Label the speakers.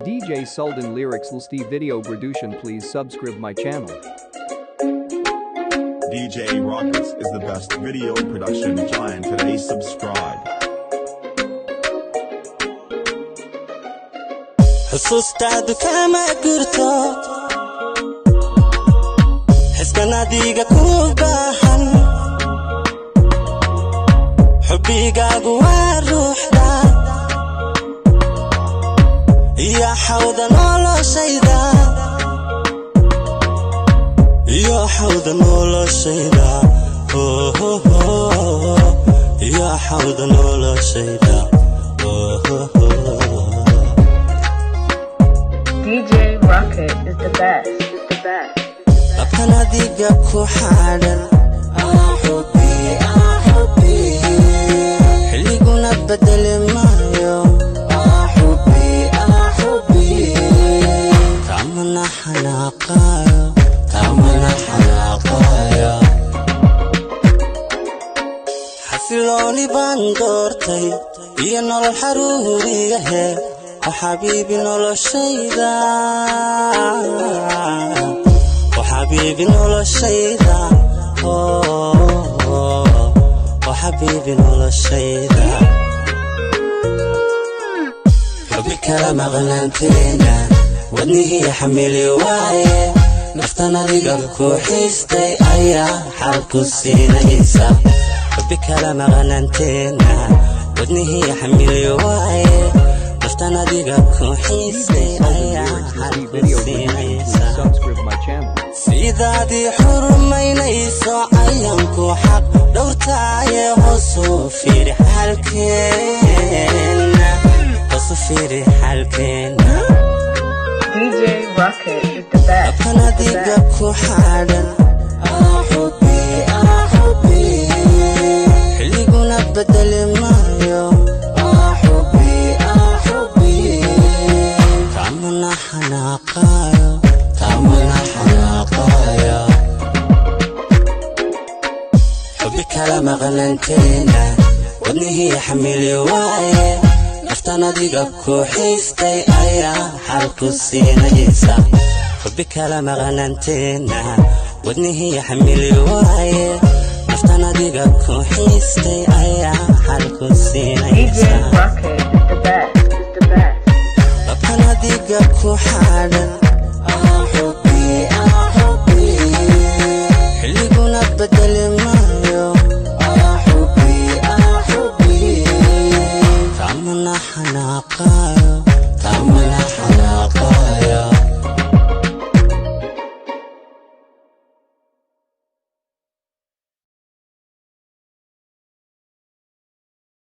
Speaker 1: DJ Sultan Lyrics Lsti video production. Please subscribe my channel.
Speaker 2: DJ Rockets is the best video production giant today. Subscribe.
Speaker 3: xusuustaadu kama gurto xiskan adiga ku baahan xubbigaagu waa ruuxda iyo xawda noloshayda iyo xawda noloshayda iyo xawda noloshayda
Speaker 4: DJ Rocket is the best.
Speaker 3: Labkan adiga ku xaadan xubbi xilliguna bedeli maayo xubbi kamana xanaaqayo xasilooni baan doortay iyo nolol xaruuriyahe وحبيبي noloshayda وحبيبي noloshayda وحبيبي noloshayda حبي kala maqnaanteena wadnihii xamili waaye naftana diga ku xistay ayaa xalku siinaysa حبي kala maqnaanteena wadnihii xamili waaye naftana diga ku xistay ayaa xalku siinaysa sidaadii xurmaynayso cayanku xaq dhowrtaaye hoosu fiiri xalkeena
Speaker 4: DJ Rocket is the best.
Speaker 3: labkan adiga ku xaadan xubbi xilliguna bedeli maayo kamana xanaaqayo xubbi kala maqnaanteena wadnihii xamili waaye naftan adiga ku xistay ayaa xalku siinaysa xubbi kala maqnaanteena wadnihii xamili waaye naftan adiga ku xistay ayaa xalku siinaysa
Speaker 4: DJ Rocket is the best.
Speaker 3: labkan adiga ku xaadan